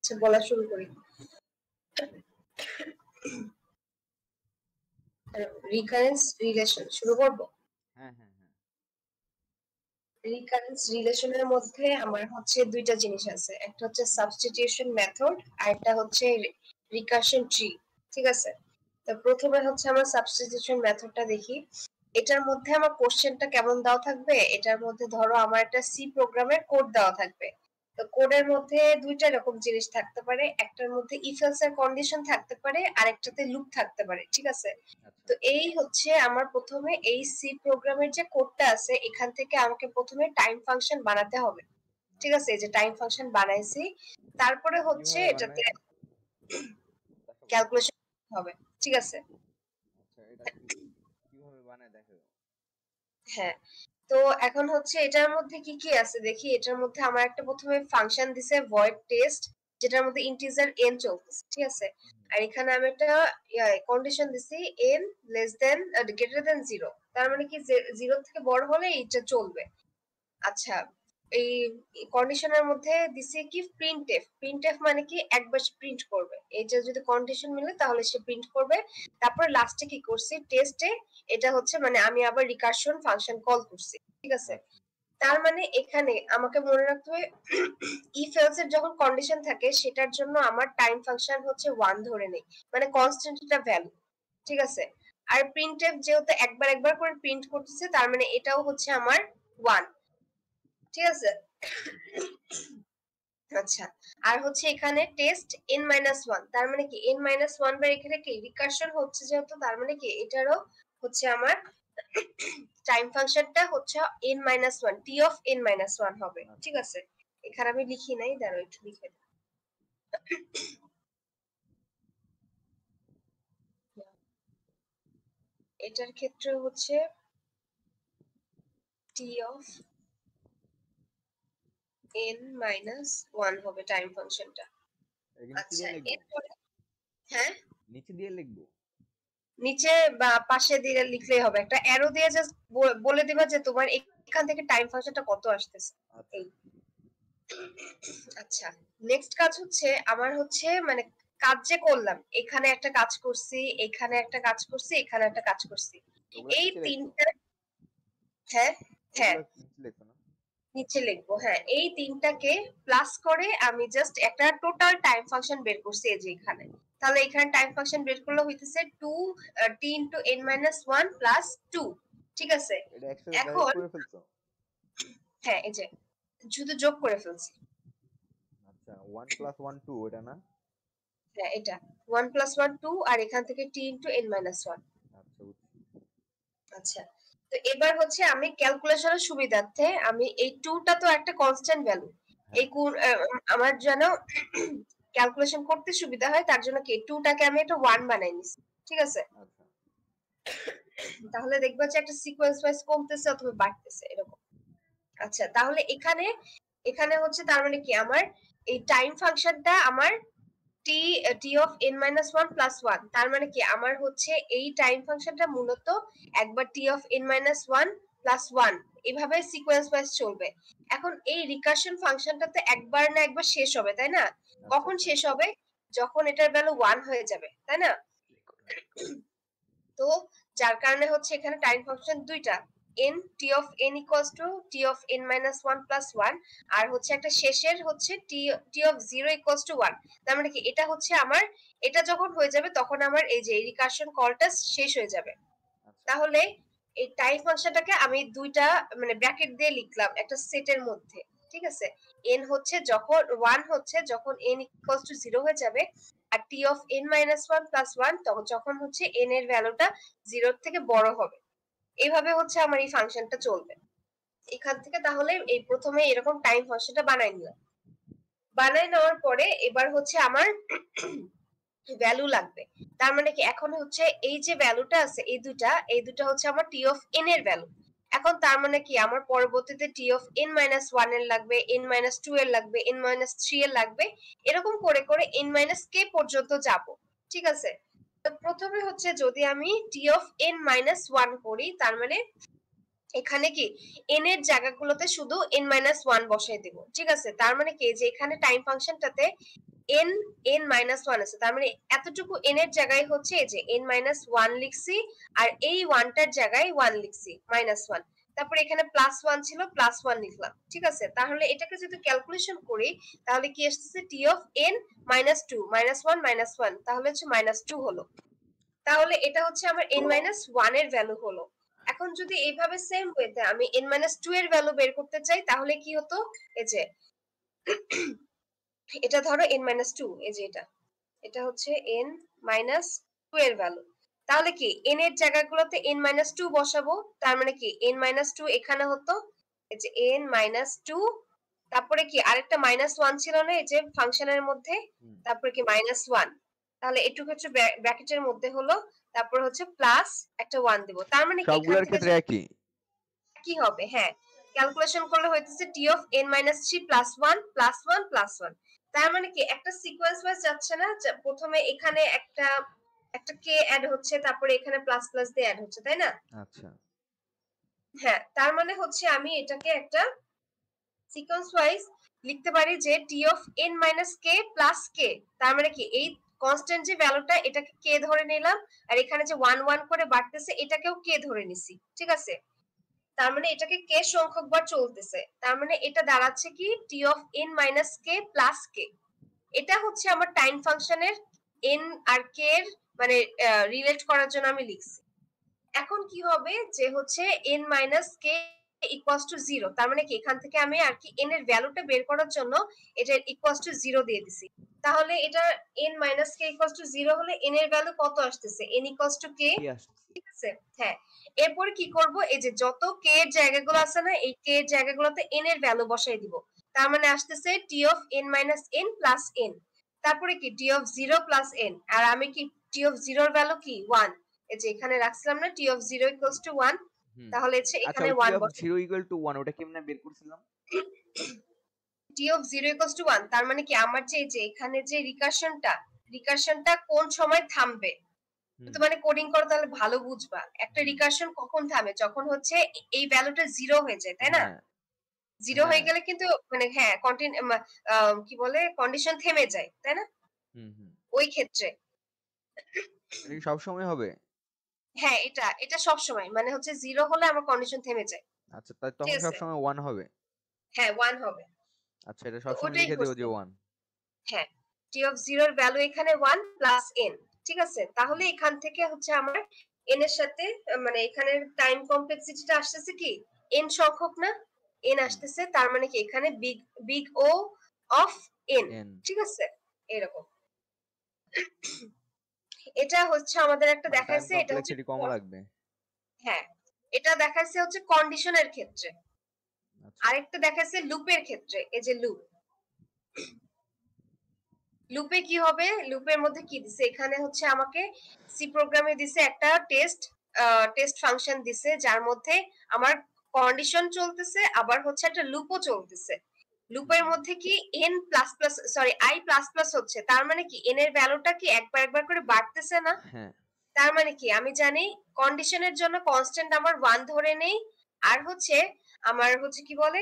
আচ্ছা, বলা শুরু করি। রিকারেন্স রিলেশন শুরু করব। হ্যাঁ হ্যাঁ হ্যাঁ। রিকারেন্স রিলেশনের মধ্যে আমার হচ্ছে দুইটা জিনিস আছে, একটা হচ্ছে সাবস্টিটিউশন মেথড আর একটা হচ্ছে রিকারশন ট্রি। ঠিক আছে, তো প্রথমে হচ্ছে আমরা সাবস্টিটিউশন মেথডটা দেখি। এটার মধ্যে আমার কোশ্চেনটা কেমন দেওয়া থাকবে, এটার মধ্যে ধরো আমার একটা সি প্রোগ্রামের কোড দেওয়া থাকবে। তো কোডের মধ্যে দুইটা রকম জিনিস থাকতে পারে, একটার মধ্যে ইফ এলস এর কন্ডিশন থাকতে পারে আর একটাতে লুপ থাকতে পারে। ঠিক আছে, আচ্ছা তো এই হচ্ছে আমার প্রথমে এই সি প্রোগ্রামের যে কোডটা আছে এখান থেকে আমাকে প্রথমে টাইম ফাংশন বানাতে হবে। ঠিক আছে, এই যে টাইম ফাংশন বানাইছি, তারপরে হচ্ছে কিভাবে এটাতে বানায় দেখো। ক্যালকুলেশন হবে। ঠিক আছে, আচ্ছা এটা কিভাবে বানায় দেখো। হ্যাঁ। তো এখন হচ্ছে এটার মধ্যে কি কি আছে দেখি। এটার মধ্যে আমার একটা প্রথমে ফাংশন দিছে ভয়েড টেস্ট, যেটার মধ্যে ইন্টিজার n চলতেছে। ঠিক আছে, আর এখানে আমি একটা কন্ডিশন দিছি n less than greater than 0, তার মানে কি 0 থেকে বড় হলে এটা চলবে। আচ্ছা, এই কন্ডিশনের মধ্যে দিছে কি প্রিন্টএফ। প্রিন্টএফ মানে কি একবার প্রিন্ট করবে, এই যে যদি কন্ডিশন মিলে তাহলে সে প্রিন্ট করবে। তারপরে লাস্টে কি করছি টেস্টে, এটা হচ্ছে মানে আমি আবার রিকারশন ফাংশন কল করছি। ঠিক আছে, আচ্ছা তার মানে এখানে আমাকে মনে রাখতে হবে ইফ এলস এর যখন কন্ডিশন থাকে সেটার জন্য আমার টাইম ফাংশন হচ্ছে 1 ধরে নেই, মানে কনস্ট্যান্ট একটা ভ্যালু। ঠিক আচ্ছা আছে, আর প্রিন্টএফ যেহেতু একবার একবার করে প্রিন্ট করতেছে তার মানে এটাও হচ্ছে আমার 1। ঠিক আছে, আচ্ছা, আর হচ্ছে এখানে টেস্ট n-1, তার মানে কি n-1 বার এখানে কি রিকারশন হচ্ছে যেহেতু, তার মানে কি এটারও হচ্ছে আমার টাইম ফাংশনটা হচ্ছে n-1, t অফ n-1 হবে। ঠিক আচ্ছা আছে, এখানে আমি লিখি নাই, দাঁড়াও একটু লিখে দিই। এটার ক্ষেত্রে হচ্ছে t অফ n-1 হবে টাইম ফাংশনটা। এটা নিচে আচ্ছা, দিয়ে লিখবো, এরপরে হ্যাঁ, নিচে দিয়ে লিখবো। নিচে বা পাশে দিয়ে লিখলেই হবে, একটা অ্যারো দিয়ে জাস্ট বলে দিবা যে তোমার এখান থেকে টাইম ফাংশনটা কত আসতেছে। আচ্ছা এই আচ্ছা, নেক্সট কাজ হচ্ছে আমার হচ্ছে মানে কাজ যে করলাম, এখানে একটা কাজ করছি, এখানে একটা কাজ করছি, এখানে একটা কাজ করছি, ওগুলা এই নিচে লিখছো, তিনটা। হ্যাঁ হ্যাঁ, ওগুলা নিচে লিখছো না। নিচে লিখবো। হ্যাঁ, এই তিনটাকে প্লাস করে আমি জাস্ট একটা টোটাল টাইম ফাংশন বের করছি এই যে এখানে। তাহলে এখানে টাইম ফাংশন বের করলে হইতেছে 2 t ইনটু n-1 প্লাস 2। ঠিক আছে, এটা একসাথে ডাইরেক্ট এখন করে ফেলছো। হ্যাঁ এই যে শুধু যোগ করে ফেলছি। আচ্ছা 1 + 1 2 এটা না। হ্যাঁ, এটা 1 + 1 2 আর এখান থেকে t ইনটু n-1। আচ্ছা বুঝছি। আচ্ছা, তো এবার হচ্ছে আমি ক্যালকুলেশনের সুবিধার্থে আমি এই 2টা তো একটা কনস্ট্যান্ট ভ্যালু, এই হ্যাঁ আমার যেন ক্যালকুলেশন করতে সুবিধা হয় তার জন্য কি 2টাকে আমি একটা 1 বানাই নিছি। ঠিক আছে, আচ্ছা তাহলে দেখবা যে একটা সিকোয়েন্স ওয়াইজ কমতেছে অথবা বাড়তেছে এরকম। আচ্ছা, তাহলে এখানে এখানে হচ্ছে তার মানে কি আমার এই টাইম ফাংশনটা আমার t t of n-1 plus 1, তার মানে কি আমার হচ্ছে এই টাইম ফাংশনটা মূলত একবার t অফ n-1 প্লাস 1 এভাবে সিকোয়েন্স ওয়াইজ চলবে। এখন এই রিকারশন ফাংশনটাতে একবার না একবার শেষ হবে, তাই না? আচ্ছা কখন আচ্ছা। শেষ হবে? যখন এটার ভ্যালু 1 হয়ে যাবে, তাই না? তো যার কারণে হচ্ছে এখানে টাইম ফাংশন দুইটা, n t of n equals to t of n-1 plus 1, আর হচ্ছে একটা শেষের হচ্ছে t অফ 0 ইকুয়ালস টু 1। তার মানে কি এটা হচ্ছে আমার, এটা যখন হয়ে যাবে তখন আমার এই যে রিকারশন কলটা শেষ হয়ে যাবে। আচ্ছা তাহলে এই টাইম ফাংশনটাকে আমি দুইটা মানে ব্র্যাকেট দিয়ে লিখলাম একটা সেটের মধ্যে। ঠিক আছে, n হচ্ছে যখন 1 হচ্ছে যখন n ইকুয়ালস টু 0 হয়ে যাবে, আর t অফ n-1 প্লাস 1 তখন যখন হচ্ছে n এর ভ্যালুটা 0 থেকে বড় হবে। এইভাবে হচ্ছে আমার এই ফাংশনটা চলবে এখান থেকে। তাহলে এই প্রথমে এরকম টাইম ফাংশনটা বানাই নিলাম। বানাই নেওয়ার পরে এবার হচ্ছে আমার ভ্যালু লাগবে। তার মানে কি এখন হচ্ছে এই যে ভ্যালুটা আছে এই দুটা হচ্ছে আমার টি অফ এন এর ভ্যালু। এখন তার মানে কি আমার পরবর্তীতে টি অফ n-1 এর লাগবে, n-2 এর লাগবে, n-3 এর লাগবে, এরকম করে করে n-k পর্যন্ত যাব। ঠিক আছে, তো প্রথমে হচ্ছে যদি আমি টি অফ n-1 করি তার মানে এখানে কি n এর জায়গাগুলোতে শুধু n-1 বসাই দেব। ঠিক আছে, তার মানে কি যে এখানে টাইম ফাংশনটাতে n n -1 আছে, তার মানে এতটুকু n এর জায়গায় হচ্ছে এই যে n -1 লিখছি, আর এই 1 টার জায়গায় 1 লিখছি -1, তারপর এখানে +1 ছিল +1 লিখলাম, ঠিক আছে। তাহলে এটাকে যদি ক্যালকুলেশন করি তাহলে কি আসছে t of n -2 -1 -1, তাহলে হচ্ছে -2 হলো। তাহলে এটা হচ্ছে আমার n -1 এর ভ্যালু হলো। এখন যদি এইভাবে সেম ওয়েতে আমি n -2 এর ভ্যালু বের করতে চাই তাহলে কি হতো, এই যে এটা ধরো n -2, এই যে এটা হচ্ছে n -2 এর ভ্যালু। তাহলে কি n এর জায়গাগুলোতে n -2 বসাবো, তার মানে কি n -2 এখানে হতো, এই যে n -2, তারপরে কি আরেকটা -1 ছিল না এই যে ফাংশনের মধ্যে, তারপরে কি -1, তাহলে এটুকু হচ্ছে ব্র্যাকেটের মধ্যে হলো, তারপর হচ্ছে প্লাস একটা 1 দেব, তার মানে কি এখান সবগুলোর থেকে ক্ষেত্রে একই কি হবে, হ্যাঁ ক্যালকুলেশন করলে হইতেছে t of n -3 +1 +1 +1, তার মানে কি একটা সিকোয়েন্স ওয়াইজ যাচ্ছে না, প্রথমে এখানে একটা কে অ্যাড হচ্ছে, তারপরে এখানে প্লাস প্লাস দিয়ে অ্যাড হচ্ছে, তাই না? আচ্ছা হ্যাঁ, তার মানে হচ্ছে আমি এটাকে একটা সিকোয়েন্স ওয়াইজ লিখতে পারি যে t of n - k + k, তার মানে কি এই কনস্ট্যান্ট যে ভ্যালুটা এটাকে k ধরে নিলাম, আর এখানে যে 1 1 করে বাড়তেছে এটাকেও k ধরে নিছি, ঠিক আছে। তার মানে এটাকে k সংখ্যক বার চলতেছে, তার মানে এটা দাঁড়াচ্ছে কি t of n - k + k। এটা হচ্ছে আমার টাইম ফাংশনের n আর k এর মানে রিলেট করার জন্য আমি লিখছি। এখন কি হবে যে হচ্ছে n - k = 0, তার মানে কি এখান থেকে আমি আর কি n এর ভ্যালুটা বের করার জন্য এটা = 0 দিয়ে দিছি। তাহলে এটা n - k = 0 হলে n এর ভ্যালু কত আসতেছে, n = k, কি আসছে ঠিক আছে। হ্যাঁ, এরপরে কি করব, এই যে যত k এর জায়গাগুলো আছে না এই k এর জায়গাগুলোতে n এর ভ্যালু বসাই দিব, তার মানে আসতেছে t of n - n + n, তারপরে কি t of 0 + n, আর আমি কি t of 0 এর ভ্যালু কি 1, এই যে এখানে রাখছিলাম না t of 0 = 1, তাহলে হচ্ছে আচ্ছা এখানে ওই t 1 of বসাই। 0 = 1 ওটা কেমনে বের করছিলাম? t of 0 = 1, তার মানে কি আমার যে এখানে যে রিকারশনটা কোন সময় থামবে, তো মানে কোডিং করো তাহলে ভালো বুঝবা, একটা রিকারশন কখন থামে, যখন হচ্ছে এই ভ্যালুটা 0 হয়ে যায়, তাই না? হ্যাঁ 0 হয়ে গেলে কিন্তু মানে হ্যাঁ কি বলে কন্ডিশন থেমে যায়, তাই না? ওই ক্ষেত্রে এটা কি সব সময় হবে? হ্যাঁ, এটা সব সময় মানে হচ্ছে 0 হলে আমার কন্ডিশন থেমে যায়, আচ্ছা তাই ঠিক তখন সব আছে। সময় 1 হবে? হ্যাঁ 1 হবে। আচ্ছা এটা তো সব সময় ওটাই লিখে দিও করছি। যে 1। হ্যাঁ, t of 0 এর ভ্যালু এখানে 1 + n, ঠিক আছে। তাহলে এখান থেকে হচ্ছে আমার n এর সাথে মানে এখানে টাইম কমপ্লেক্সিটিটা আসতেছে কি n সংখ্যক না, n আসতেছে, তার মানে কি এখানে big O of n, n ঠিক আছে, এরকম। এটা হচ্ছে আমাদের একটা মানে টাইম দেখাইছে, এটা হচ্ছে কমপ্লেক্সিটি কম লাগবে। হ্যাঁ, এটা দেখাইছে হচ্ছে কন্ডিশনের ক্ষেত্রে, আচ্ছা আরেকটা দেখাইছে লুপের ক্ষেত্রে, এই যে লুপে কি হবে, লুপের মধ্যে কি দিছে, এখানে হচ্ছে আমাকে সি প্রোগ্রামে দিছে একটা টেস্ট ফাংশন দিছে যার মধ্যে আমার কন্ডিশন চলতেছে, আবার হচ্ছে একটা লুপও চলতেছে। লুপের মধ্যে কি n plus plus sorry i plus plus হচ্ছে, তার মানে কি n এর ভ্যালুটা কি একবার একবার করে বাড়তেছে না, হ্যাঁ তার মানে কি আমি জানি কন্ডিশনের জন্য কনস্ট্যান্ট আমার 1 ধরে নেই, আর হচ্ছে আমার হচ্ছে কি বলে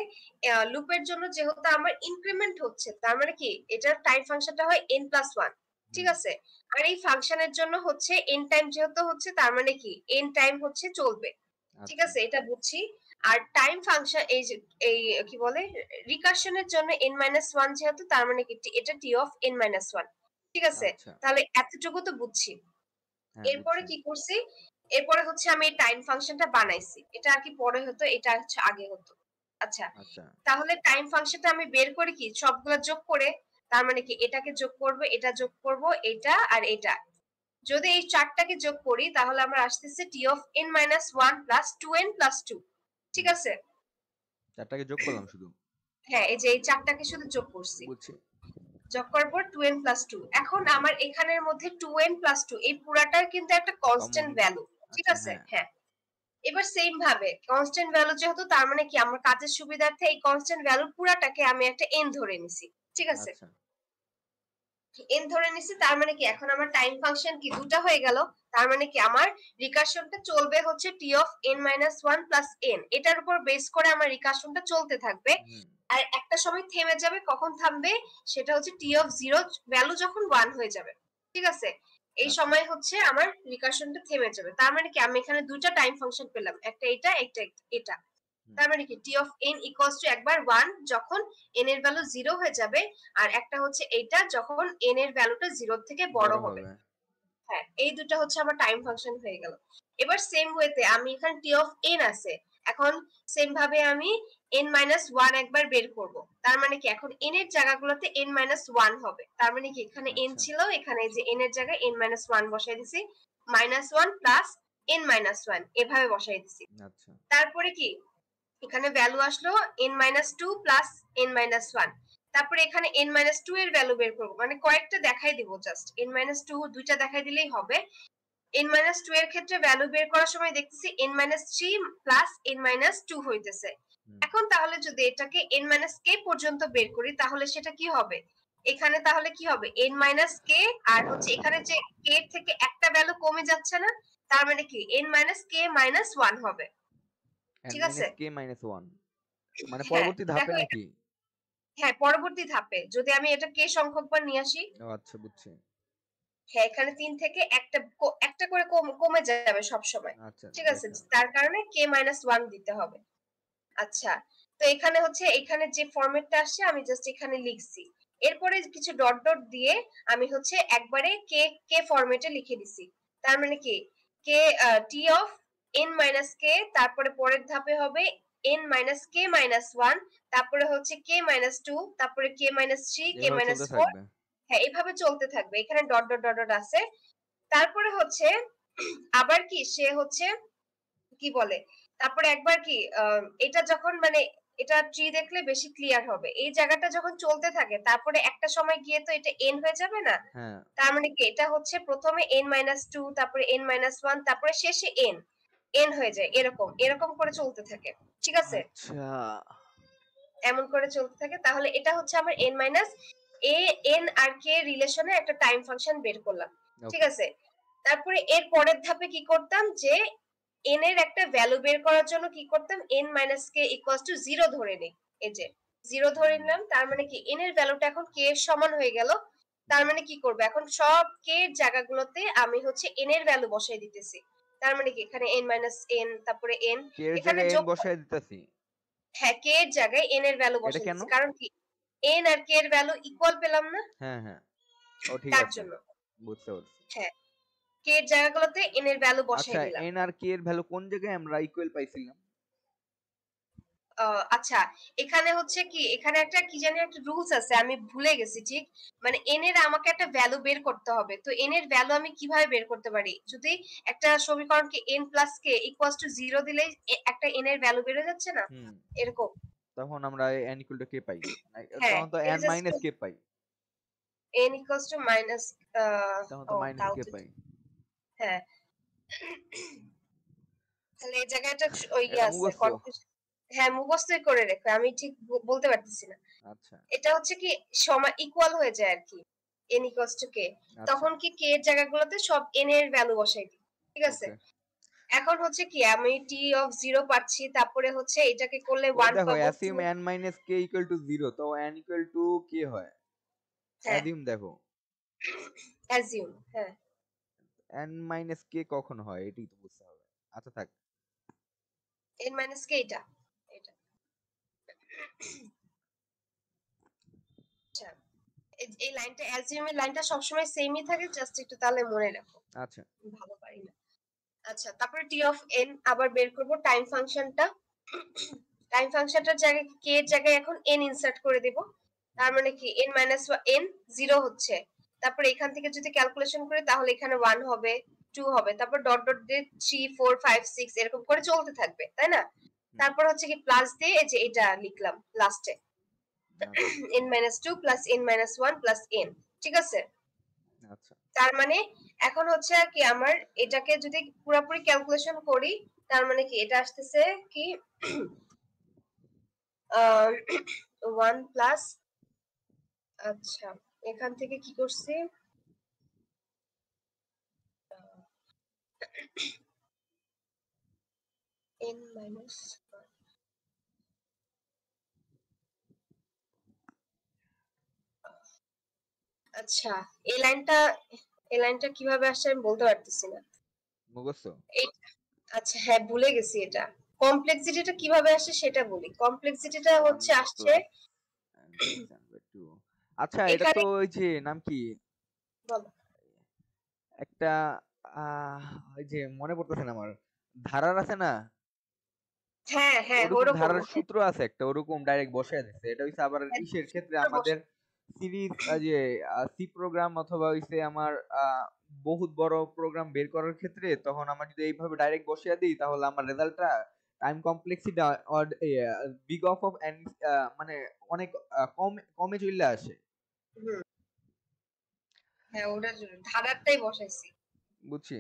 লুপের জন্য যেহেতু আমার ইনক্রিমেন্ট হচ্ছে, তার মানে কি এটার টাইম ফাংশনটা হয় n+1, ঠিক আছে। আর এই ফাংশনের জন্য হচ্ছে n টাইম যেহেতু হচ্ছে, তার মানে কি n টাইম হচ্ছে চলবে, ঠিক আচ্ছা আছে, এটা বুঝছি। আর টাইম ফাংশন এই যে এই কি বলে রিকারশনের জন্য n-1 যেহেতু, তার মানে কি এটা t of n-1, ঠিক আছে। আচ্ছা তাহলে এতটুকু তো বুঝছি। হ্যাঁ এরপরে বুঝছি। কি করছি, এরপরে হচ্ছে আমি টাইম ফাংশনটা বানাইছি, এটা আর কি পরে হতো, এটা হচ্ছে আগে হতো। আচ্ছা, আচ্ছা তাহলে টাইম ফাংশনটা আমি বের করি কি সবগুলো যোগ করে, তার মানে কি এটাকে যোগ করব, এটা যোগ করব, এটা আর এটা, যদি এই চারটাকে যোগ করি তাহলে আমার আসতেছে t of n-1 + 2n + 2, ঠিক আছে। চারটাকে যোগ করলাম শুধু? হ্যাঁ, এই যে এই চারটাকে শুধু যোগ করছি, বুঝছি। যোগ করার পর 2n + 2, এখন আমার এখানের মধ্যে 2n + 2 এই পুরাটার কিন্তু একটা কমন কনস্ট্যান্ট ভ্যালু, ঠিক আচ্ছা আছে। হ্যাঁ হ্যাঁ, এবার সেম ভাবে কনস্ট্যান্ট ভ্যালু যেহেতু, তার মানে কি আমার কাজের সুবিধার্থে এই কনস্ট্যান্ট ভ্যালু পুরাটাকে আমি একটা n ধরে নিছি, ঠিক আছে। আচ্ছা n ধরে নিছি, তার মানে কি এখন আমার টাইম ফাংশন কি দুটা হয়ে গেল, তার মানে কি আমার রিকারশনটা চলবে হচ্ছে t of n - 1 + n, এটার উপর বেস করে আমার রিকারশনটা চলতে থাকবে। আর একটা সময় থেমে যাবে, কখন থামবে সেটা হচ্ছে টি অফ জিরো ভ্যালু যখন 1 হয়ে যাবে, ঠিক আছে? এই আচ্ছা। সময় হচ্ছে আমার রিকারশনটা থেমে যাবে। তার মানে কি আমি এখানে দুইটা টাইম ফাংশন পেলাম, একটা এটা একটা এটা। তার মানে কি টি অফ এন ইকুয়ালস টু একবার 1 যখন এন এর ভ্যালু 0 হয়ে যাবে, আর একটা হচ্ছে এইটা যখন এন এর ভ্যালুটা 0 থেকে বড় হবে। হ্যাঁ, এই দুটো হচ্ছে আমার টাইম ফাংশন হয়ে গেল। এবার সেম ওয়েতে আমি এখানে টি অফ এন আছে, এখন সেম ভাবে আমি n মাইনাস ওয়ান একবার বের করব। তার মানে কি এখন n এর জায়গাগুলোতে n মাইনাস ওয়ান হবে। তার মানে কি এখানে n আচ্ছা। ছিল, এখানে যে n এর জায়গায় n মাইনাস ওয়ান বসাই দিছি, minus one plus n minus one এভাবে বসাই দিছি। আচ্ছা। তারপরে কি এখানে ভ্যালু আসলো n minus two plus n minus one. তারপরে এখানে n মাইনাস টু এর ভ্যালু বের করবো, মানে কয়েকটা দেখাই দিব, জাস্ট n মাইনাস টু দুইটা দেখাই দিলেই হবে। n মাইনাস টু এর ক্ষেত্রে ভ্যালু বের করার সময় দেখতেছি n minus three plus n minus two হইতেছে। এখন তাহলে যদি এটাকে n মাইনাস কে পর্যন্ত বের করি তাহলে সেটা কি হবে? এখানে তাহলে কি হবে n মাইনাস কে, আর হচ্ছে এখানে যে কে থেকে একটা ভ্যালু কমে যাচ্ছে না, তার মানে কি n minus K minus one হবে, n ঠিক আছে? - k - 1 মানে হ্যাঁ, পরবর্তী ধাপে দেখো নাকি? হ্যাঁ, পরবর্তী ধাপে যদি আমি এটা কে সংখ্যকবার নিয়ে আসি, ও আচ্ছা, বুঝছি। হ্যাঁ এখানে 3 থেকে একটা একটা করে কমে যাবে সব সময়, আচ্ছা, ঠিক আছে? দেখলাম। তার কারণে কে মাইনাস ওয়ান দিতে হবে। আচ্ছা, তো এখানে হচ্ছে এখানে যে ফরম্যাটটা আসছে আমি জাস্ট এখানে লিখছি, এরপরে কিছু ডট ডট দিয়ে আমি হচ্ছে একবারে কে কে ফরম্যাটে লিখে দিছি। তার মানে কি কে টি অফ এন মাইনাস কে, তারপরে পরের ধাপে হবে N minus K minus one, তারপরে হচ্ছে কে মাইনাস টু, তারপরে কে মাইনাস থ্রি, কে এভাবে মাইনাস চলতে ফোর। থাকবে। হ্যাঁ, এভাবে চলতে থাকবে, এখানে ডট ডট ডট ডট আছে। তারপরে হচ্ছে আবার কি সে হচ্ছে কি বলে, তারপরে একবার কি এটা যখন মানে এটা ট্রি দেখলে বেশি ক্লিয়ার হবে, এই জায়গাটা যখন চলতে থাকে তারপরে একটা সময় গিয়ে তো এটা এন হয়ে যাবে না? হ্যাঁ। তার মানে কি এটা হচ্ছে প্রথমে এন মাইনাস টু, তারপরে এন মাইনাস ওয়ান, তারপরে শেষে এন এন হয়ে যায়, এরকম এরকম করে চলতে থাকে, ঠিক আছে? আচ্ছা। এমন করে চলতে থাকে। তাহলে এটা হচ্ছে আমার এন মাইনাস এ এন আর কে রিলেশনে একটা টাইম ফাংশন বের করলাম, ঠিক ওকে। আছে? তারপরে এর পরের ধাপে কি করতাম, যে এন এর একটা ভ্যালু বের করার জন্য কি করতাম, N minus K equals to zero ধরে নিই। এই যে জিরো ধরে নিলাম, তার মানে কি এন এর ভ্যালুটা এখন কে এর সমান হয়ে গেল। তার মানে কি করবে, এখন সব কে এর জায়গাগুলোতে আমি হচ্ছে এন এর ভ্যালু বসাই দিতেছি। তার মানে কি এখানে এন মাইনাস এন, তারপরে এন, কে এর এখানে জায়গায় n যোগ, বসায় দিতেছি। হ্যাঁ কে এর জায়গায় এন এর ভ্যালু এটা বসাই কেন? দিচ্ছি, কারণ কি এন আর কে এর ভ্যালু ইকুয়াল পেলাম না, হ্যাঁ, হ্যাঁ। ও ঠিক তার আছে। জন্য। বুঝতে পারছি। হ্যাঁ, কে এর জায়গাগুলোতে এন এর ভ্যালু বসাই আচ্ছা, দিলাম। n আর k এর ভ্যালু কোন জায়গায় আমরা ইকুয়াল পাইছিলাম? আচ্ছা, এখানে হচ্ছে কি এখানে একটা কি জানি একটা রুলস আছে, আমি ভুলে গেছি ঠিক। মানে এন এর আমাকে একটা ভ্যালু বের করতে হবে, তো এন এর ভ্যালু আমি কিভাবে বের করতে পারি, যদি একটা সমীকরণকে N plus K equals to zero দিলেই একটা এন এর ভ্যালু বেড়ে যাচ্ছে না, হুম। এরকম। তখন আমরা n = k পাই। হ্যাঁ, তখন তো এটা n জাস্ট - k পাই। এন ইকুয়ালস টু মাইনাস, তখন তো ও -k তাও তো, পাই। হ্যাঁ তাহলে এই জায়গায় একটা ওই এটা আছে মুখস্থ। কনফিউশন। হ্যাঁ, মুখস্থই করে রেখো, আমি ঠিক বলতে পারতেছি না। আচ্ছা, এটা হচ্ছে কি সময় ইকুয়াল হয়ে যায় আর কি, n ইকুয়ালস টু কে, আচ্ছা। তখন কি কে এর জায়গাগুলোতে সব n এর ভ্যালু বসাই দিই, ঠিক আছে? ওকে। এখন হচ্ছে কি আমি টি অফ জিরো পাচ্ছি, তারপরে হচ্ছে এটাকে করলে ওই ওয়ান দেখো পাবো, টু। assume n - k = 0, তো n = k হয়। হ্যাঁ, assume দেখো অ্যাজিউম, হ্যাঁ n - k কখন হয় এটাই তো বুঝতে হবে। আচ্ছা, থাক। n মাইনাস কে এটা এটা আচ্ছা, এই লাইনটা অ্যাজিউম এর লাইনটা সবসময় সেমই থাকে, জাস্ট একটু তাহলে মনে রাখো, আচ্ছা। ভালো পারি না। আচ্ছা, তারপরে টি অফ এন আবার বের করব টাইম ফাংশনটা, টাইম ফাংশনটার জায়গায় কে এর জায়গায় এখন এন ইনসার্ট করে দেব। তার মানে কি এন মাইনাস এন জিরো হচ্ছে, তারপরে এখান থেকে যদি ক্যালকুলেশন করি তাহলে এখানে ওয়ান হবে, টু হবে, তারপর ডট ডট দিয়ে থ্রি ফোর ফাইভ সিক্স এরকম করে চলতে থাকবে, তাই না? তারপর হচ্ছে কি প্লাস দিয়ে এই যে এটা লিখলাম লাস্টে, আচ্ছা, N minus two plus N minus one plus N, ঠিক আছে? আচ্ছা। তার মানে এখন হচ্ছে আর কি আমার এটাকে যদি পুরোপুরি ক্যালকুলেশন করি, তার মানে কি এটা আসতেছে কি ওয়ান প্লাস, আচ্ছা এখান থেকে কি করছি, এন মাইনাস, আচ্ছা, এই লাইনটা এই লাইনটা কিভাবে আসছে আমি বলতে পারতেছি না। মুখস্থ? এই আচ্ছা হ্যাঁ, ভুলে গেছি এটা। কমপ্লেক্সিটিটা কিভাবে আসে সেটা বলি। কমপ্লেক্সিটিটা 1 হচ্ছে আসছে plus n plus n by 2। আচ্ছা, এটা তো এখানে ওই যে নাম কি, বলো। একটা ওই যে মনে পড়তেছে না আমার, ধারার আছে না, হ্যাঁ, হ্যাঁ, ওরকম ওরকম। ধারার সূত্র আছে একটা, ওরকম ডাইরেক্ট বসায় দিচ্ছে। এটা হইছে আবার হ্যাঁ, ইসের ক্ষেত্রে সূত্র আমাদের বসাই। সিরিজ, যে সি প্রোগ্রাম অথবা হইছে আমার বহুত বড় প্রোগ্রাম বের করার ক্ষেত্রে, তখন আমরা যদি এইভাবে ডাইরেক্ট বসিয়ে দিই তাহলে আমার রেজাল্টটা time complexity big of N, মানে অনেক কমে চলে আসে। হুম, হ্যাঁ, ওটার জন্য ধারারটাই বসাইছি। বুঝছি।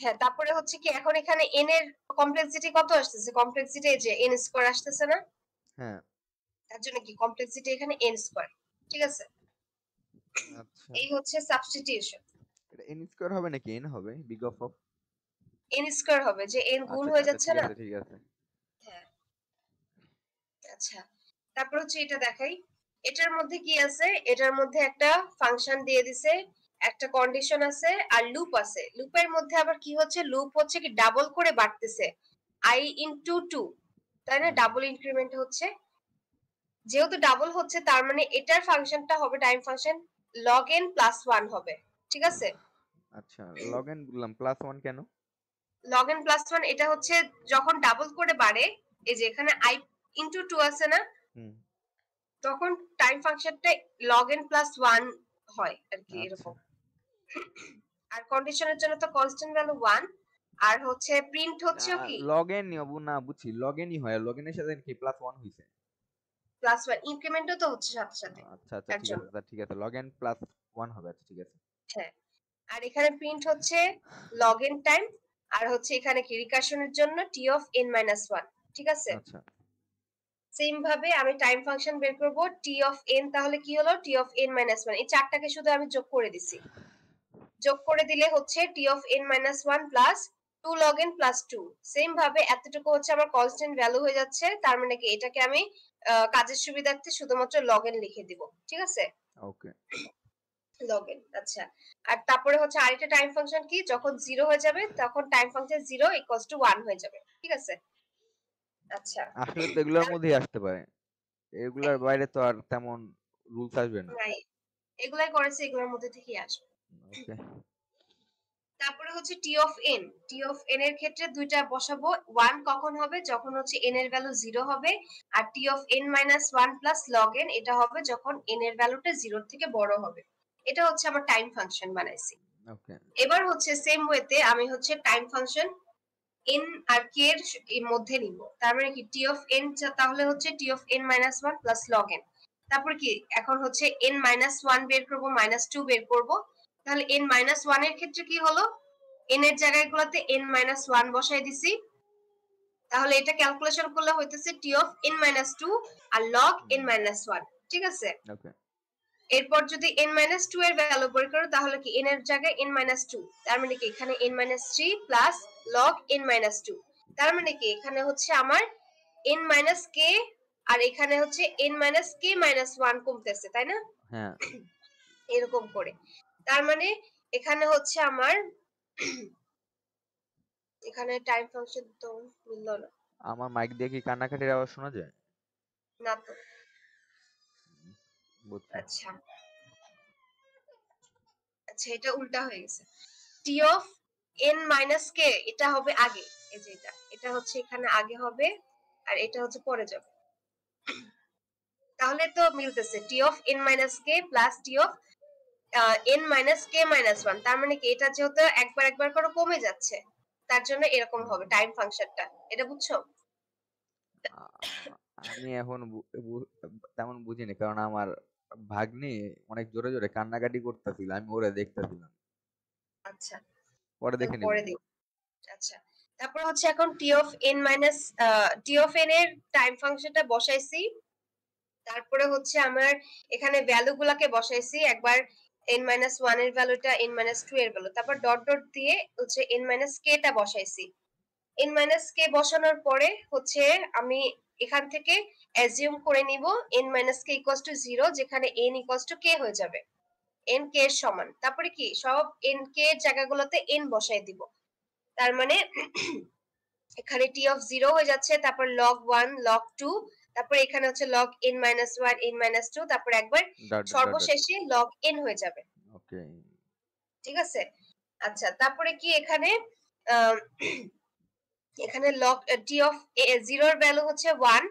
হ্যাঁ, তারপরে হচ্ছে কি এখন এখানে n এর কমপ্লেক্সিটি কত আসতেছে? কমপ্লেক্সিটি এই যে n স্কয়ার আসতেছে না? হ্যাঁ। তার জন্য কি কমপ্লেক্সিটি এখানে n স্কয়ার। ঠিক আছে? আচ্ছা, এই হচ্ছে সাবস্টিটিউশন। এটা n স্কয়ার হবে নাকি n হবে বিগ অফ? n স্কয়ার হবে যে n গুণ আচ্ছা হয়ে আচ্ছা, যাচ্ছে ঠিক না? আছে ঠিক আছে। হ্যাঁ, আচ্ছা। তারপর হচ্ছে এটা দেখাই। এটার মধ্যে কি আছে? এটার মধ্যে একটা ফাংশন দিয়ে দিছে, একটা কন্ডিশন আছে আর লুপ আছে। লুপের মধ্যে আবার কি হচ্ছে? লুপ হচ্ছে কি ডাবল করে বাড়তেছে। i ইনটু 2, তাই না? হুম। ডাবল ইনক্রিমেন্ট হচ্ছে। যেহেতু ডাবল হচ্ছে তার মানে এটার ফাংশনটা হবে time function log n plus 1 হবে। ঠিক আছে? আচ্ছা, লগ এন বললাম, প্লাস 1 কেন? log n প্লাস 1 এটা হচ্ছে যখন ডাবল করে বাড়ে, এই যে এখানে i ইনটু 2 আছে না? হুম। তখন টাইম ফাংশনটা log n প্লাস 1 হয় আর কি আচ্ছা, এরকম। আর কন্ডিশনের জন্য তো কনস্ট্যান্ট ভ্যালু 1 আর হচ্ছে প্রিন্ট হচ্ছেও কি লগ এন না, বুঝছি, লগ এনই হয়, লগ এনের সাথে কি প্লাস 1 হইছে? প্লাস 1 ইনক্রিমেন্টও তো হচ্ছে সাথে সাথে আচ্ছা আচ্ছা, তার ঠিক জন্য। আছে, ঠিক আছে, লগ এন প্লাস 1 হবে, আচ্ছা ঠিক আছে। হ্যাঁ, আর এখানে প্রিন্ট হচ্ছে log n টাইম আর হচ্ছে এখানে কি রিকারশনের জন্য t অফ n মাইনাস 1। ঠিক আছে? আচ্ছা, সেম ভাবে আমি টাইম ফাংশন বের করব t অফ n, তাহলে কি হলো t অফ n মাইনাস 1, এই চারটাকে শুধু আমি যোগ করে দিছি। যোগ করে দিলে হচ্ছে t of n minus 1 plus 2 log n plus 2। Same ভাবে এতটুকু হচ্ছে আমার কনস্ট্যান্ট ভ্যালু হয়ে যাচ্ছে, তার মানে কি এটাকে আমি কাজের সুবিধার্থে শুধুমাত্র log n লিখে দিব। ঠিক আছে? ওকে। log n। আচ্ছা, আর তারপরে হচ্ছে আরেকটা টাইম ফাংশন কি, যখন 0 হয়ে যাবে তখন টাইম ফাংশন 0 ইকুয়ালস টু 1 হয়ে যাবে। ঠিক আছে? আচ্ছা, আসলে তো এগুলোর মধ্যেই আসতে পারে, এগুলার বাইরে তো আর তেমন রুলস আসবে না। নাই, এগুলাই করেছে, এগুলোর মধ্যে থেকেই আসবে। ওকে। তারপরে হচ্ছে T of N. T of N এর ক্ষেত্রে দুইটা বসাবো। 1 কখন হবে? যখন হচ্ছে এন এর ভ্যালু 0 হবে। আর T of N minus 1 plus log N, এটা হবে যখন এন এর ভ্যালুটা 0 থেকে বড় হবে। এটা হচ্ছে আমার টাইম ফাংশন বানাইছি। ওকে। এবার হচ্ছে সেম ওয়েতে আমি হচ্ছে টাইম ফাংশন এন আর কে এর মধ্যে নিব। তার মানে কি টি অফ এন, তাহলে হচ্ছে T of N minus 1 plus log N. তারপর কি এখন হচ্ছে এন মাইনাস 1 বের করব, মাইনাস 2 বের করব। তাহলে এন মাইনাস 1 এর ক্ষেত্রে কি হলো? এন এর জায়গাগুলোতে n মাইনাস 1 বসাই দিছি। তাহলে এটা ক্যালকুলেশন করলে হইতেছে টি অফ n মাইনাস 2 আর log n মাইনাস 1। ঠিক আছে? ওকে। এরপর যদি n মাইনাস 2 এর ভ্যালু বের করো তাহলে কি n এর জায়গায় n মাইনাস 2, তার মানে কি এখানে n minus 3 plus log n minus 2। তার মানে কি এখানে হচ্ছে আমার n মাইনাস k আর এখানে হচ্ছে n মাইনাস k মাইনাস 1 কমতেছে, তাই না? হ্যাঁ। এরকম করে। তার মানে এখানে হচ্ছে আমার এখানে টাইম ফাংশন তো মিললো না। আমার মাইক দিয়ে কি কান্নাকাটির আওয়াজ শোনা যায়? না তো। বুঝছি। আচ্ছা, আচ্ছা, এটা উল্টা হয়ে গেছে। টি অফ এন মাইনাস কে এটা হবে আগে, এই যে এটা হচ্ছে এখানে আগে হবে আর এটা হচ্ছে পরে যাবে। তাহলে তো মিলতেছে T of N minus K plus T of N minus K minus 1। তার মানে কি এটা যেহেতু একবার একবার করে কমে যাচ্ছে, তার জন্য এরকম হবে টাইম ফাংশনটা। এটা বুঝছো? আমি এখন তেমন বুঝিনি, কারণ আমার ভাগ্নি অনেক জোরে জোরে কান্নাকাটি করতেছিল, আমি ওরে দেখতেছিলাম। আচ্ছা, পরে তাহলে দেখে নিব। পরে দিই। আচ্ছা, তারপর হচ্ছে এখন T of N minus T of N এর টাইম ফাংশনটা বসাইছি। তারপরে হচ্ছে আমার এখানে ভ্যালু গুলাকে বসাইছি, একবার n মাইনাস 1 এর ভ্যালুটা n মাইনাস 2 এর ভ্যালু, তারপর ডট ডট দিয়ে হচ্ছে n মাইনাস কে টা বসাইছি। n মাইনাস কে বসানোর পরে হচ্ছে আমি এখান থেকে অ্যাজিউম করে নিব n minus K equals to 0, যেখানে n ইকুয়ালস টু k হয়ে যাবে। n k এর সমান, তারপরে কি সব n k এর জায়গাগুলোতে n বসাই দিব, তার মানে এখানে t of 0 হয়ে যাচ্ছে, তারপর log 1 log 2, তারপর এখানে হচ্ছে log n minus 1 n minus 2, তারপর একবার সর্বশেষে log n হয়ে যাবে। ওকে, ঠিক আছে। আচ্ছা, তারপরে কি এখানে আহ, এখানে log t of 0 এর ভ্যালু হচ্ছে 1,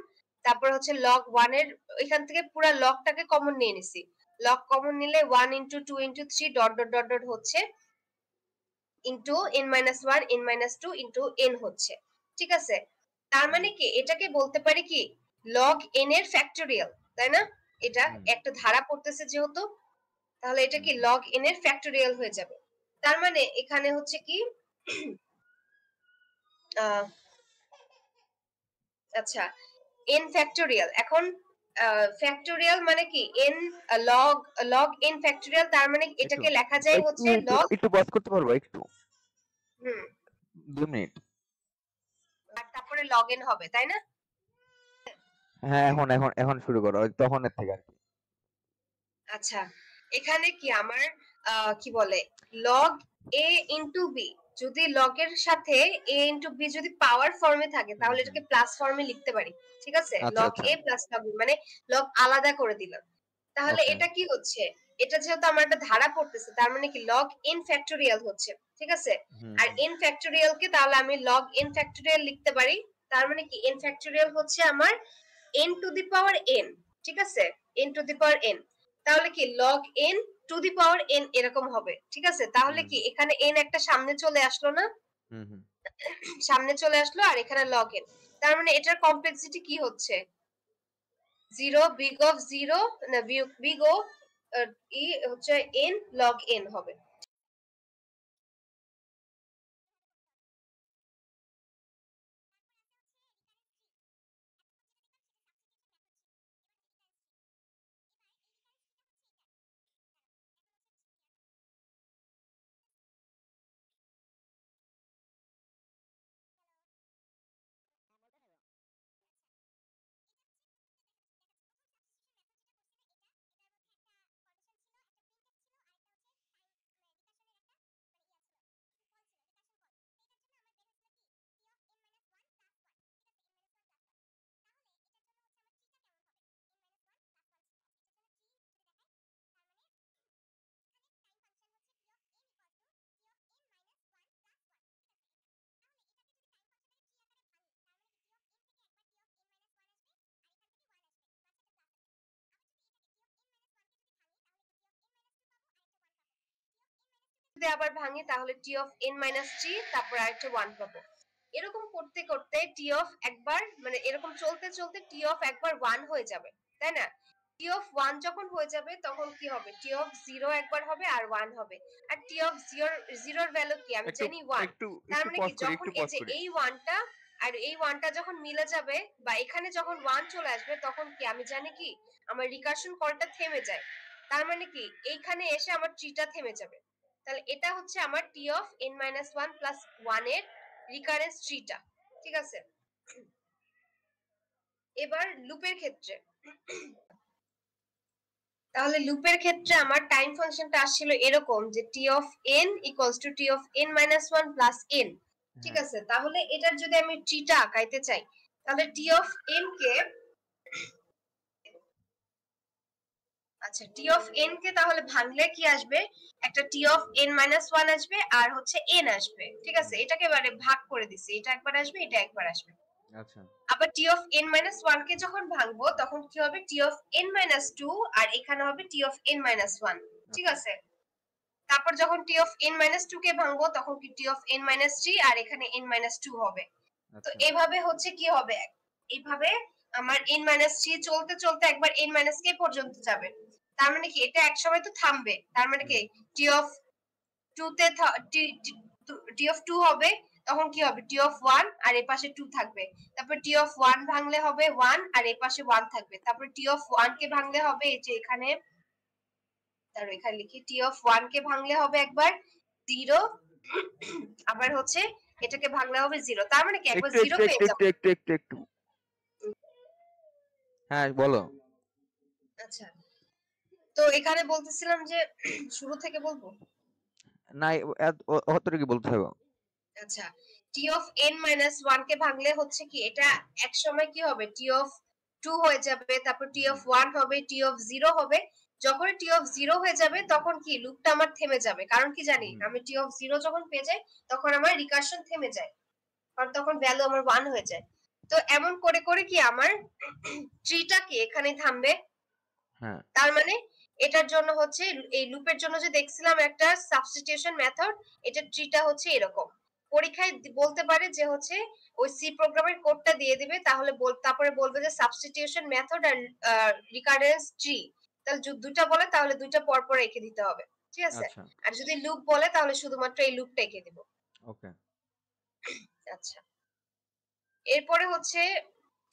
তারপর হচ্ছে log 1 এর এখান থেকে পুরো লগটাকে কমন নিয়ে নিছি, log কমন নিলে 1 into 2 into 3 dot dot dot dot হচ্ছে into n minus 1 n minus 2 into n হচ্ছে। ঠিক আছে, তার মানে কি এটাকে বলতে পারি কি log n এর ফ্যাক্টোরিয়াল, তাই না? এটা একটা ধারা পড়তেছে যেহেতু, তাহলে এটা কি log n এর ফ্যাক্টোরিয়াল হয়ে যাবে। তার মানে এখানে হচ্ছে কি আচ্ছা n ফ্যাক্টোরিয়াল, এখন ফ্যাক্টোরিয়াল মানে কি n log n ফ্যাক্টোরিয়াল, তার মানে এটাকে লেখা যায় হচ্ছে log, একটু পজ করতে পারবো একটু, হুম 2 মিনিট। আর তারপরে log n হবে, তাই না? হ্যাঁ, এখন এখন এখন শুরু করো, ওই তখনের থেকে আর কি। আচ্ছা, এখানে কি আমার কি বলে log a into b, যদি log এর সাথে a into b যদি পাওয়ার ফর্মে থাকে তাহলে এটাকে প্লাস ফর্মে লিখতে পারি। ঠিক আছে, আচ্ছা, log আচ্ছা। a plus log b মানে log আলাদা করে দিলাম। তাহলে Okay. এটা কি হচ্ছে, এটা যেহেতু আমার একটা ধারা পড়তেছে তার মানে কি log n ফ্যাক্টোরিয়াল হচ্ছে। ঠিক আছে, আর n ফ্যাক্টোরিয়াল কে তাহলে আমি log n ফ্যাক্টোরিয়াল লিখতে পারি, তার মানে কি n ফ্যাক্টোরিয়াল হচ্ছে আমার n to the power n। ঠিক আছে, n to the power n, তাহলে কি log n to the power n এরকম হবে। ঠিক আছে, তাহলে কি এখানে n একটা সামনে চলে আসলো না, সামনে চলে আসলো, আর এখানে log n, তার মানে এটার কমপ্লেক্সিটি কি হচ্ছে 0 big of 0 না big of ই হচ্ছে n log n হবে। যদি আবার ভাঙি তাহলে t of n minus 3, তারপর আরেকটা 1 পাবো। এরকম করতে করতে t of একবার মানে এরকম চলতে চলতে t of একবার 1 হয়ে যাবে, তাই না? t of 1 যখন হয়ে যাবে তখন কি হবে, t of 0 একবার হবে আর 1 হবে, আর t of 0 এর ভ্যালু কি আমি জানি 1, তার মানে কি যখন এই যে এই 1টা আর এই 1টা যখন মিলে যাবে বা এখানে যখন 1 চলে আসবে তখন কি আমি জানি কি আমার রিকারশন কলটা থেমে যায়, তার মানে কি এইখানে এসে আমার ট্রিটা থেমে যাবে। তাহলে এটা হচ্ছে আমার t of n minus 1 plus 1 এর রিকারেন্স ট্রিটা। ঠিক আছে, এবার লুপের ক্ষেত্রে, তাহলে লুপের ক্ষেত্রে আমার টাইম ফাংশনটা আসছিল এরকম যে t of n equals to t of n minus 1 plus n। ঠিক আছে, তাহলে এটার যদি আমি ট্রিটা আঁকাইতে চাই তাহলে t of n কে, আচ্ছা t of n কে তাহলে ভাঙলে কি আসবে, একটা t of n minus 1 আসবে আর হচ্ছে n আসবে। ঠিক আছে, এটাকে এবারে ভাগ করে দিছি, এটা একবার আসবে এটা একবার আসবে। আচ্ছা, আবার t of n minus 1 কে যখন ভাঙবো তখন কি হবে t of n minus 2 আর এখানে হবে t of n minus 1। ঠিক আছে, তারপর যখন t of n minus 2 কে ভাঙবো তখন কি t of n minus 3 আর এখানে n minus 2 হবে। তো এইভাবে হচ্ছে কি হবে, এইভাবে আমার n minus 3 চলতে চলতে একবার n minus k পর্যন্ত যাবে, তার মানে কি এটা এক সময় তো থামবে, তার মানে কি t of 2 তে t of 2 হবে, তখন কি হবে t of 1 আর এই পাশে 2 থাকবে, তারপর t of 1 ভাঙলে হবে 1 আর এই পাশে 1 থাকবে, তারপর t of 1 কে ভাঙলে হবে এই যে এখানে, তার এখানে লিখি t of 1 কে ভাঙলে হবে একবার 0, আবার হচ্ছে এটাকে ভাঙলে হবে 0, তার মানে কি একবার 0 পেয়ে যাব। একটু হ্যাঁ বলো। আচ্ছা, তো এখানে বলতেছিলাম যে শুরু থেকে বলবো। না অতটুকু বলতে হবে। আচ্ছা, t of n minus 1 কে ভাঙলে হচ্ছে কি এটা এক সময় কি হবে, t of 2 হয়ে যাবে, তারপর t of 1 হবে, t of 0 হবে। যখন t of 0 হয়ে যাবে তখন কি লুপটা আমার থেমে যাবে, কারণ কি জানি আমি t of 0 যখন পেয়ে যাই তখন আমার রিকারশন থেমে যায়, কারণ তখন ভ্যালু আমার 1 হয়ে যায়। তো এমন করে করে কি আমার ট্রিটা কি এখানে থামবে। হ্যাঁ তার মানে এটার জন্য হচ্ছে এই লুপের জন্য যে দেখছিলাম একটা সাবস্টিটিউশন মেথড, এটা ট্রিটা হচ্ছে এরকম। পরীক্ষায় বলতে পারে যে হচ্ছে ওই সি প্রোগ্রামের কোডটা দিয়ে দিবে, তাহলে তারপরে বলবে যে সাবস্টিটিউশন মেথড আর রিকারেন্স ট্রি, তাহলে দুটো বলে তাহলে দুটো পর পর রেখে দিতে হবে, ঠিক আছে। আচ্ছা আর যদি লুপ বলে তাহলে শুধুমাত্র এই লুপটা রেখে দিব। ওকে আচ্ছা, এরপরে হচ্ছে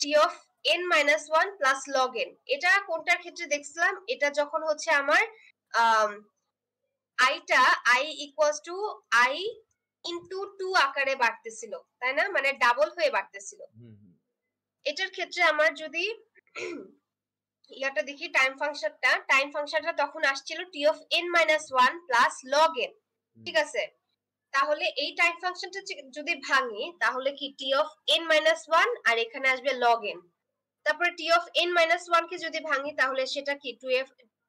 t of n minus 1 plus log n, এটা কোনটার ক্ষেত্রে দেখছিলাম, এটা যখন হচ্ছে আমার আইটা i equals to i into 2 আকারে বাড়তেছিল, তাই না, মানে ডাবল হয়ে বাড়তেছিল। এটার ক্ষেত্রে আমার যদি ইয়াটা দেখি টাইম ফাংশনটা তখন আসছিল t of n minus 1 plus log n, ঠিক আছে। তাহলে এই টাইম ফাংশনটা যদি ভাঙি তাহলে কি t of n minus 1 আর এখানে আসবে log n, তারপরে t of n minus 1 কে যদি ভাঙি তাহলে সেটা কি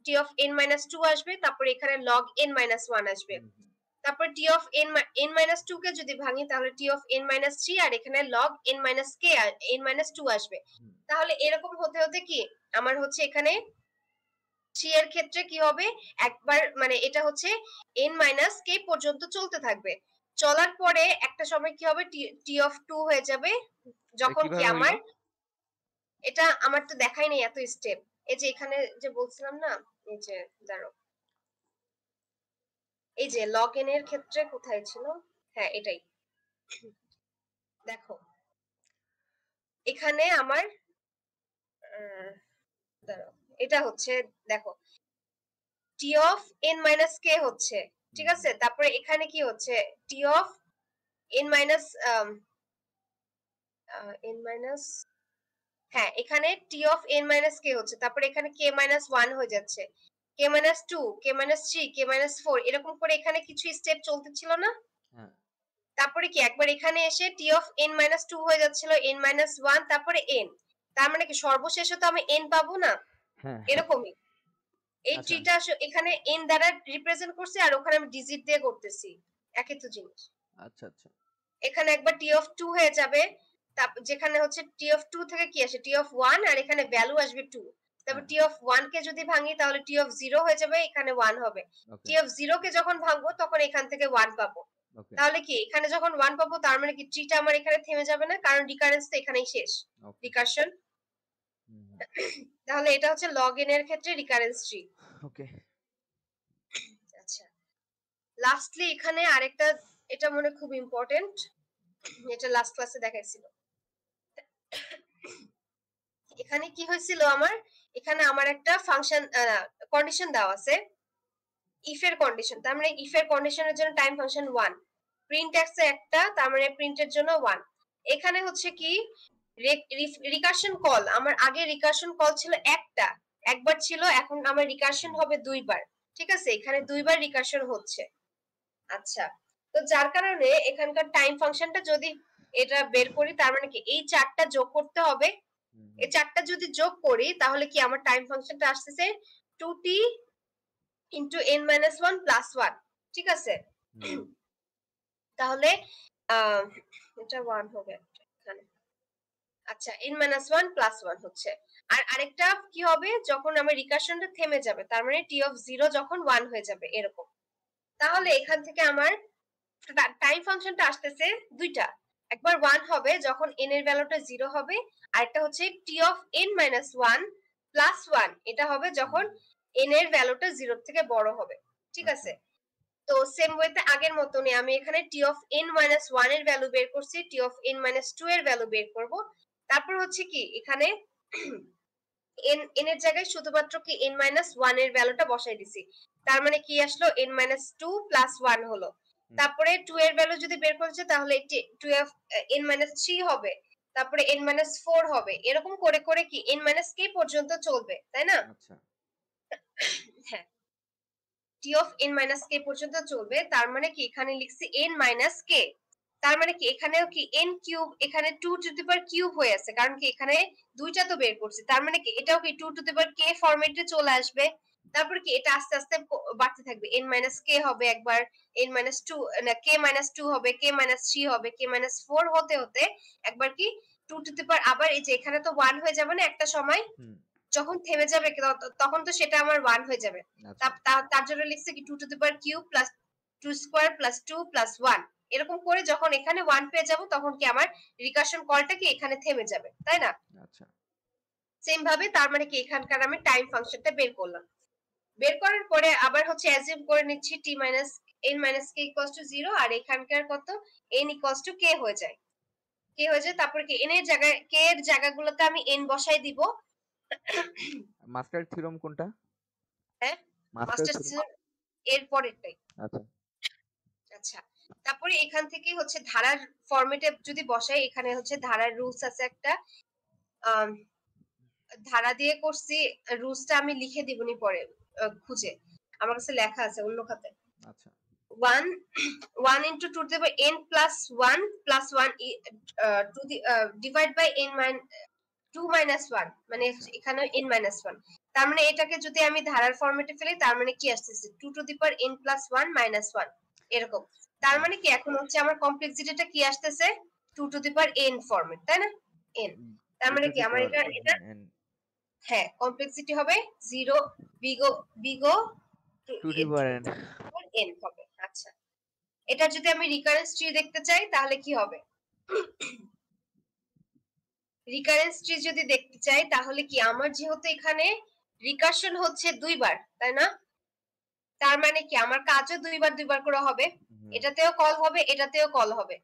t of n minus 2 আসবে, তারপরে এখানে log n minus 1 আসবে, তারপর t of n minus 2 কে যদি ভাঙি তাহলে t of n minus 3 আর এখানে log n minus k n minus 2 আসবে। তাহলে এরকম হতে হতে কি আমার হচ্ছে এখানে 3 এর ক্ষেত্রে কি হবে, একবার মানে এটা হচ্ছে n minus k পর্যন্ত চলতে থাকবে, চলার পরে একটা সময় কি হবে t of 2 হয়ে যাবে, যখন কি আমার এটা আমার তো দেখাই নেই এত স্টেপ। এই যে এখানে যে বলছিলাম না, এই যে দাঁড়াও, এই যে log n এর ক্ষেত্রে কোথায় ছিল, হ্যাঁ এটাই দেখো, এখানে আমার দাঁড়াও, এটা হচ্ছে দেখো t of n minus k হচ্ছে, ঠিক আছে। তারপরে এখানে কি হচ্ছে t of n minus n minus, হ্যাঁ এখানে t of n minus k হচ্ছে, তারপরে এখানে k minus 1 হয়ে যাচ্ছে, k minus 2, k minus 3, k minus 4, এরকম করে এখানে কিছু স্টেপ চলতেছিল না। তারপরে কি একবার এখানে এসে t of n minus 2 হয়ে যাচ্ছিল n minus 1, তারপরে n, তার মানে কি সর্বশেষে তো আমি n পাবো না, এরকমই এই ট্রিটা এখানে n দ্বারা রিপ্রেজেন্ট করছি আর ওখানে আমি ডিজিট দিয়ে করতেছি, একই তো জিনিস। আচ্ছা আচ্ছা, এখানে একবার t of 2 হয়ে যাবে, যেখানে হচ্ছে t of 2 থেকে কি আসে t of 1 আর এখানে ভ্যালু আসবে 2, তারপর t of 1 কে যদি ভাঙি তাহলে t of 0 হয়ে যাবে, এখানে 1 হবে, t of 0 কে যখন ভাঙবো তখন এখান থেকে 1 পাবো, তাহলে কি এখানে যখন 1 পাবো তার মানে কি ট্রিটা আমার এখানে থেমে যাবে না, কারণ রিকারেন্স তো এখানেই শেষ, রিকারশন। তাহলে এটা হচ্ছে log n এর ক্ষেত্রে রিকারেন্স ট্রি। ওকে আচ্ছা, লাস্টলি এখানে আরেকটা, এটা মনে খুব ইম্পর্টেন্ট, এটা লাস্ট ক্লাসে দেখাইছিল। এখানে কি হয়েছিল আমার, এখানে আমার একটা ফাংশন কন্ডিশন দেওয়া আছে, ইফ এর কন্ডিশন, তার মানে ইফ এর কন্ডিশনের জন্য টাইম ফাংশন 1, প্রিন্ট এক্স এ একটা, তার মানে প্রিন্টের জন্য 1। এখানে হচ্ছে কি রিকারশন কল, আমার আগে রিকারশন কল ছিল একবার ছিল, এখন আমার রিকারশন হবে 2 বার, ঠিক আছে, এখানে 2 বার রিকারশন হচ্ছে। আচ্ছা, তো যার কারণে এখানকার টাইম ফাংশনটা যদি এটা বের করি তার মানে কি এই 4টা যোগ করতে হবে, এই 4টা যদি যোগ করি তাহলে কি আমার টাইম ফাংশনটা আসতেছে 2t into n minus 1 plus 1, ঠিক আছে। তাহলে এটা 1 হবে এখানে, আচ্ছা n minus 1 plus 1 হচ্ছে, আর আরেকটা কি হবে যখন আমার রিকারশনটা থেমে যাবে, তার মানে t of 0 যখন 1 হয়ে যাবে এরকম। তাহলে এখান থেকে আমার টাইম ফাংশনটা আসতেছে দুইটা, একবার 1 হবে যখন n এর ভ্যালুটা 0 হবে, আর একটা হচ্ছে t of n minus 1 plus 1, এটা হবে যখন n এর ভ্যালুটা 0 থেকে বড় হবে, ঠিক আছে। তো সেম ওয়েতে আগের মতনই আমি এখানে t of n minus 1 এর ভ্যালু বের করছি, t of n minus 2 এর ভ্যালু বের করব, তারপর হচ্ছে কি এখানে n এর জায়গায় শুধুমাত্র কি n minus 1 এর ভ্যালুটা বসাই দিছি, তার মানে কি আসলো n minus 2 plus 1 হলো, তারপরে 2 এর ভ্যালু যদি বের করছে তাহলে 2 n minus 3 হবে, তারপরে n minus 4 হবে, এরকম করে করে কি n minus k পর্যন্ত চলবে, তাই না। টি অফ এন মাইনাস কে পর্যন্ত চলবে, তার মানে কি এখানে লিখছি এন মাইনাস কে, তার মানে কি এখানেও কি এন কিউব, এখানে 2 টু দি পাওয়ার কিউব হয়ে আছে, কারণ কি এখানে দুইটা তো বের করছি, তার মানে কি এটাও কি 2 টু দি পাওয়ার কে ফরম্যাটে চলে আসবে। তারপর কি এটা আস্তে আস্তে বাড়তে থাকবে, এন মাইনাস কে হবে একবার, এন মাইনাস টু না কে মাইনাস টু হবে, কে মাইনাস থ্রি হবে, কে মাইনাস ফোর হতে হতে একবার কি 2 টু দি পাওয়ার, আবার এই যে এখানে তো 1 হয়ে যাবে না একটা সময়, যখন থেমে যাবে তখন তো সেটা আমার 1 হয়ে যাবে। তার জন্য লিখছে কি 2 two the power cube plus 2 square plus 2 plus 1, এরকম করে যখন এখানে 1 পেয়ে যাব তখন কি আমার রিকারশন কলটা কি এখানে থেমে যাবে, তাই না? আচ্ছা, সেম ভাবে তার মানে কি এখানকার আমি টাইম ফাংশনটা বের করলাম, বের করার পরে আবার হচ্ছে অ্যাজিউম করে নিচ্ছি t minus n minus k equals to 0, আর এখানকার কত n ইকুয়ালস টু k হয়ে যায়, k হয়ে যায়। তারপর কি n এর জায়গায় k এর জায়গাগুলোতে আমি n বসাই দিব। মাস্টার থিওরাম কোনটা? হ্যাঁ, মাস্টার মাস্টার থিওরাম এর পরেরটাই। আচ্ছা আচ্ছা, তারপরে এখান থেকে হচ্ছে ধারার ফরম্যাটে যদি বসাই, এখানে হচ্ছে ধারার রুলস আছে একটা, ধারা দিয়ে করছি, রুলসটা আমি লিখে দিবনি পরে খুঁজে, আমার কাছে লেখা আছে অন্য খাতে। আচ্ছা 1 into 2 to the power n plus 1 plus 1 to the divide by n 2 minus 1, মানে এখানে n minus 1, তার মানে এটাকে যদি আমি ধারার ফরম্যাটে ফেলি তার মানে কি আসতেছে 2 to the power n plus 1 minus 1 এরকম। তার মানে কি এখন হচ্ছে আমার কমপ্লেক্সিটিটা কি আসতেছে 2 to the power n format, তাই না? n, তার মানে কি আমার এটা হ্যাঁ কমপ্লেক্সিটি হবে 0 বিগো 2 টু দি পাওয়ার n হবে। আচ্ছা, এটা যদি আমি রিকারেন্স ট্রি দেখতে চাই তাহলে কি হবে? রিকারেন্স ট্রি যদি দেখতে চাই তাহলে কি আমার যেহেতু এখানে রিকারশন হচ্ছে দুইবার, তাই না? তার মানে কি আমার কাজও দুইবার করে হবে, এটাতেও কল হবে এটাতেও কল হবে,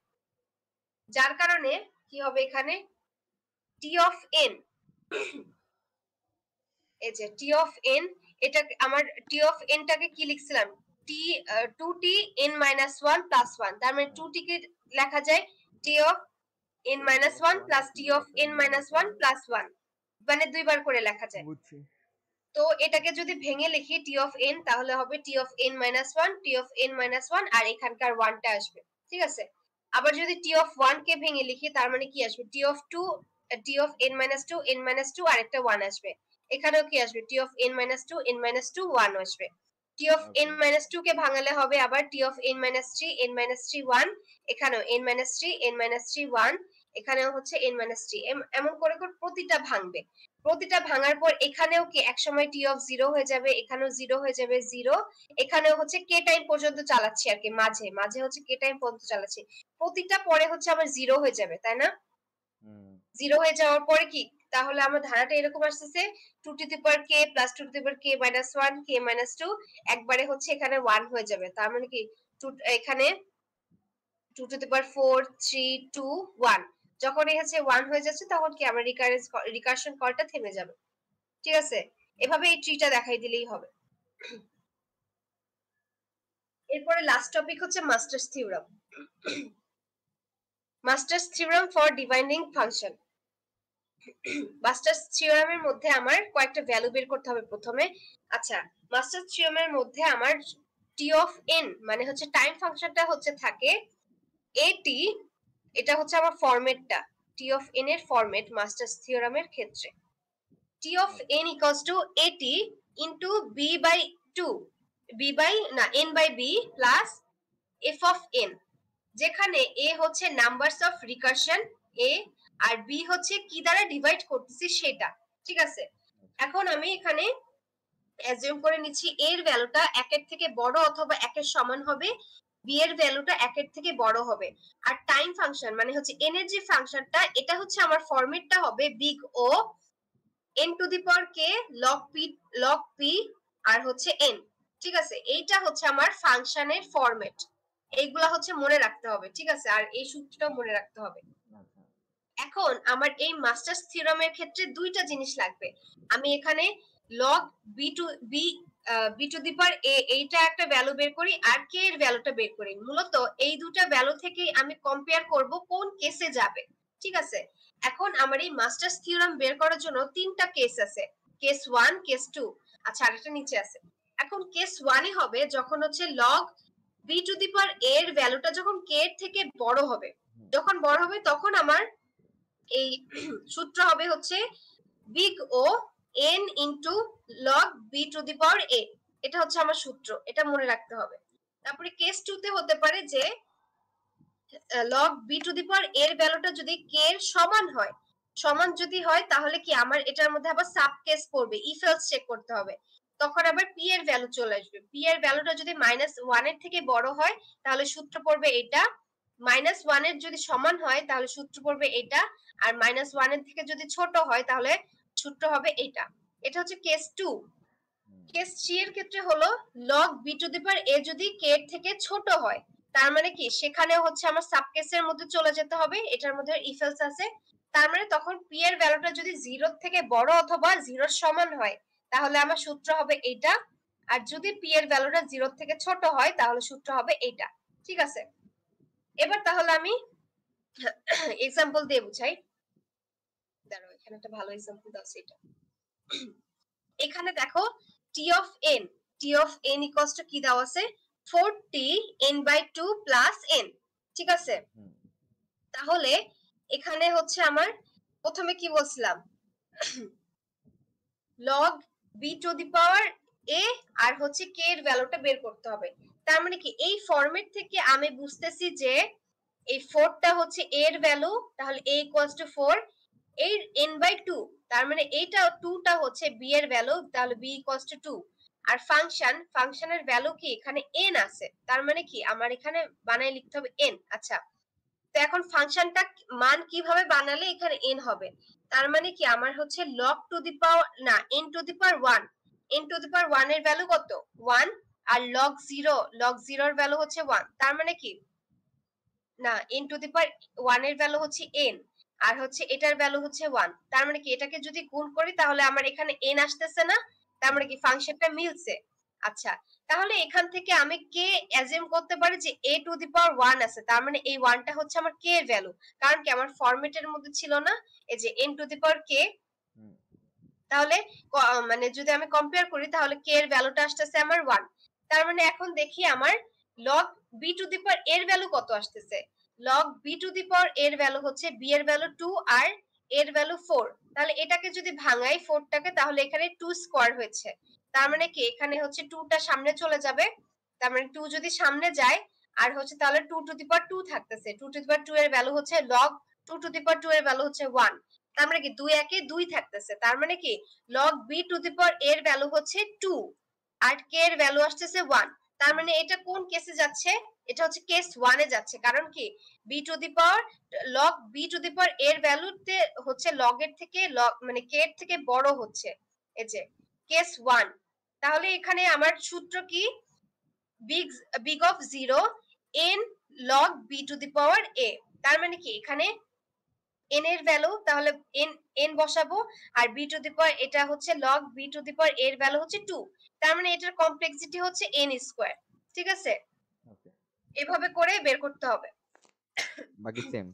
যার কারণে কি হবে এখানে টি অফ এন, এই যে টি অফ এন, এটা আমার টি অফ এনটাকে কি লিখছিলাম টি 2t n minus 1 plus 1, তার মানে 2t কে লেখা যায় t of n minus 1 plus t of n minus 1 plus 1, মানে দুইবার করে লেখা যায়। বুঝছি। তো এটাকে যদি ভেঙে লিখি t of n তাহলে হবে t of n minus 1 t of n minus 1, আর এখানকার 1 টা আসবে, ঠিক আছে? আবার যদি t of 1 কে ভেঙে লিখি তার মানে কি আসবে t of 2 t of n minus 2 n minus 2 আর একটা 1 আসবে, এখানেও কি আসবে t of n minus 2 n minus 2 1 আসবে। t of n minus 2 কে ভাঙালে হবে আবার t of n minus 3 n minus 3 1, এখানেও n minus 3 n minus 3 1, এখানেও হচ্ছে n minus 3, এমন করে করে প্রতিটা ভাঙবে। প্রতিটা ভাঙার পর এখানেও কি একসময় t of 0 হয়ে যাবে, এখানেও 0 হয়ে যাবে 0, এখানেও হচ্ছে k টাইম পর্যন্ত চালাচ্ছি আর কি, মাঝে মাঝে হচ্ছে k টাইম পর্যন্ত চালাচ্ছি, প্রতিটা পরে হচ্ছে আবার 0 হয়ে যাবে, তাই না? 0 হয়ে যাওয়ার পরে কি তাহলে আমার ধারাটা এরকম আসতেছে 2 to the power k plus 2 to the power k minus 1 k minus 2, একবারে হচ্ছে এখানে 1 হয়ে যাবে, তার মানে কি এখানে 2 to the power 4 3 2 1, যখন এই হচ্ছে 1 হয়ে যাচ্ছে তখন কি আমার রিকারশন কলটা থেমে যাবে, ঠিক আছে? এভাবে এই ট্রিটা দেখাই দিলেই হবে। এরপরে লাস্ট টপিক হচ্ছে master's theorem. Master's theorem for dividing function. Master's থিওরামের মধ্যে আমার কয়েকটা ভ্যালু বের করতে হবে প্রথমে। আচ্ছা, মাস্টার্স থিওরামের মধ্যে আমার টি অফ এন মানে হচ্ছে টাইম ফাংশনটা হচ্ছে থাকে এটি, এটা হচ্ছে আমার ফরম্যাটটা, টি অফ এন এর ফরম্যাট মাস্টার্স থিওরামের ক্ষেত্রে T of N equals to এটি into B by 2 B by না N by B plus F of N, যেখানে এ হচ্ছে নাম্বারস অফ রিকারশন এ আর বি হচ্ছে কি দ্বারা ডিভাইড করতেছি সেটা, ঠিক আছে? এখন আমি এখানে অ্যাজিউম করে নিচ্ছি এর ভ্যালুটা 1 এর থেকে বড় অথবা 1 এর সমান হবে, বি এর ভ্যালুটা 1 এর থেকে বড় হবে, আর টাইম ফাংশন মানে হচ্ছে এন এর যে ফাংশনটা এটা হচ্ছে আমার ফরম্যাটটা হবে big O n to the power k log p আর হচ্ছে n, ঠিক আছে? এইটা হচ্ছে আমার ফাংশনের ফরম্যাট, এইগুলা হচ্ছে মনে রাখতে হবে, ঠিক আছে? আর এই সূত্রটাও মনে রাখতে হবে। এখন আমার এই মাস্টার্স থিওরামের ক্ষেত্রে দুইটা জিনিস লাগবে, আমি এখানে log b to the power a এইটা একটা ভ্যালু বের করি আর k এর ভ্যালুটা বের করি, মূলত এই দুটো ভ্যালু থেকেই আমি কম্পেয়ার করব কোন কেসে যাবে, ঠিক আছে? এখন আমার এই মাস্টার্স থিওরাম বের করার জন্য তিনটা কেস আছে, কেস 1 কেস 2, আচ্ছা আরেকটা নিচে আছে। এখন কেস 1 এ হবে যখন হচ্ছে log b to the power a এর ভ্যালুটা যখন k এর থেকে বড় হবে, যখন বড় হবে তখন আমার এই সূত্র হবে হচ্ছে big O n into log b to the power a। এটা হচ্ছে আমার সূত্র, এটা মনে রাখতে হবে। তারপরে কেস 2 তে হতে পারে যে log b to the power এর ভ্যালুটা যদি k এর সমান হয়, সমান যদি হয় তাহলে কি আমার এটার মধ্যে আবার সাব কেস পড়বে, ইফ এলস চেক করতে হবে। তখন আবার p এর ভ্যালু চলে আসবে। p এর ভ্যালুটা যদি -1 এর থেকে বড় হয় তাহলে সূত্র পড়বে এটা, -1 এর যদি সমান হয় তাহলে সূত্র পড়বে এটা, আর -1 এর থেকে যদি ছোট হয় তাহলে সূত্র হবে এটা। এটা হচ্ছে কেস 2। কেস 3 এর ক্ষেত্রে হলো log b to the power a যদি k এর থেকে ছোট হয়, তার মানে কি সেখানে হচ্ছে আমার সাবকেসের মধ্যে চলে যেতে হবে, এটার মধ্যে ইফ এলস আছে। তার মানে তখন p এর ভ্যালুটা যদি 0 থেকে বড় অথবা 0 এর সমান হয় তাহলে আমার সূত্র হবে এটা, আর যদি p এর ভ্যালুটা 0 থেকে ছোট হয় তাহলে সূত্র হবে এটা। ঠিক আছে, এবার তাহলে আমি এক্সাম্পল দিয়ে বুঝাই। দাঁড়াও, এখানে একটা ভালো এক্সাম্পল দাও সেটা। এখানে দেখো t of n, t of n equals to কি দেওয়া আছে, 4t n/2 প্লাস n। ঠিক আছে, তাহলে এখানে হচ্ছে আমার প্রথমে কি বলছিলাম, log b to the power a আর হচ্ছে k এর ভ্যালুটা বের করতে হবে। তার মানে কি এই ফরম্যাট থেকে আমি বুঝতেছি যে এই 4টা হচ্ছে a এর ভ্যালু, তাহলে a ইকুয়ালস টু 4, এই n/2, তার মানে এইটা 2টা হচ্ছে b এর ভ্যালু, তাহলে b ইকুয়ালস টু 2। আর ফাংশনের ভ্যালু কি এখানে n আছে, তার মানে কি আমার এখানে বানাই লিখতে হবে n। আচ্ছা, তো এখন ফাংশনটা মান কিভাবে বানালে এখানে n হবে, তার মানে কি আমার হচ্ছে log টু দি পাওয়ার না n to the power 1, n to the power 1 এর ভ্যালু কত 1, আর log 0 এর ভ্যালু হচ্ছে 1, তার মানে কি না n টু দি পাওয়ার 1 এর ভ্যালু হচ্ছে n, আর হচ্ছে এটার ভ্যালু হচ্ছে 1, তার মানে কি এটাকে যদি গুণ করি তাহলে আমার এখানে n আসতেছে না, তার মানে কি ফাংশনটা মিলছে। আচ্ছা, তাহলে এখান থেকে আমি কে অ্যাজিউম করতে পারি যে a টু দি পাওয়ার 1 আছে, তার মানে এই 1টা হচ্ছে আমার k এর ভ্যালু, কারণ কি আমার ফরম্যাটের মধ্যে ছিল না এই যে n to the power k। তাহলে মানে যদি আমি কম্পেয়ার করি তাহলে k এর ভ্যালুটা আসতেছে আমার 1। তার মানে এখন দেখি আমার log b to the power এর ভ্যালু কত আসতেছে, log b to the power এর ভ্যালু হচ্ছে b এর ভ্যালু 2 আর এর ভ্যালু 4। তাহলে এটাকে যদি ভাঙাই 4টাকে তাহলে এখানে 2 স্কয়ার হয়েছে, তার মানে কি এখানে হচ্ছে 2টা সামনে চলে যাবে, তার মানে 2 যদি সামনে যায় আর হচ্ছে তাহলে 2 টু দি পাওয়ার 2 থাকতেছে, 2 টু দি পাওয়ার 2 এর ভ্যালু হচ্ছে log 2 টু দি পাওয়ার 2 এর ভ্যালু হচ্ছে 1, তার মানে কি 2 একে 2 থাকতেছে, তার মানে কি log b to the power এর ভ্যালু হচ্ছে 2 আর k এর ভ্যালু আসতেছে 1। তার মানে এটা কোন কেসে যাচ্ছে, এটা হচ্ছে কেস 1 এ যাচ্ছে, কারণ কি b to the power log b to the power এর ভ্যালুতে হচ্ছে log এর থেকে log মানে k এর থেকে বড় হচ্ছে, এই যে কেস 1। তাহলে এখানে আমার সূত্র কি, big of 0 n log b to the power a, তার মানে কি এখানে n এর ভ্যালু তাহলে n বসাবো, আর b টু দি পাওয়ার এটা হচ্ছে log b to the power এর ভ্যালু হচ্ছে 2, তার মানে এটার কমপ্লেক্সিটি হচ্ছে n স্কয়ার। ঠিক আছে, ওকে, এভাবে করে বের করতে হবে। বাকি সেম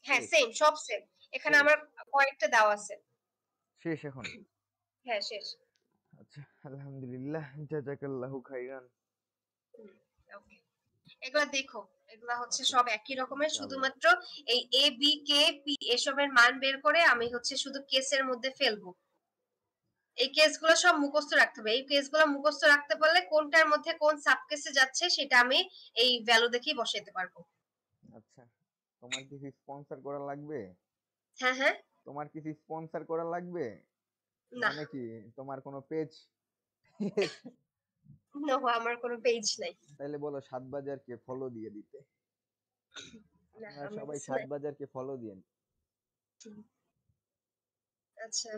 হ্যাঁ সেম, সব সেম, এখানে আমার কয়েকটা দেওয়া আছে। শেষ এখন? হ্যাঁ শেষ। আচ্ছা, আলহামদুলিল্লাহ, জাযাকাল্লাহু খাইরান। ওকে, এগুলা দেখো, এগুলা হচ্ছে সব একই রকমের, শুধুমাত্র এই এ বি কে পি এসবের মান বের করে আমি হচ্ছে শুধু কেসের মধ্যে ফেলবো। এই কেসগুলো সব মুখস্থ রাখতে হবে, এই কেসগুলো মুখস্থ রাখতে পারলে কোনটার মধ্যে কোন সাবকেসে যাচ্ছে সেটা আমি এই ভ্যালু দেখেই বসাইতে পারবো। আচ্ছা, তোমার কিছু স্পন্সর করা লাগবে? হ্যাঁ হ্যাঁ, তোমার কিছু স্পন্সর করা লাগবে না মানে কি, তোমার কোনো পেজ? নো, আমার কোনো পেজ নাই। তাহলে বলো 7বাজারকে ফলো দিয়ে দিতে। না আপনারা আমার সবাই কিছু নাই। 7বাজারকে ফলো দিয়েন। আচ্ছা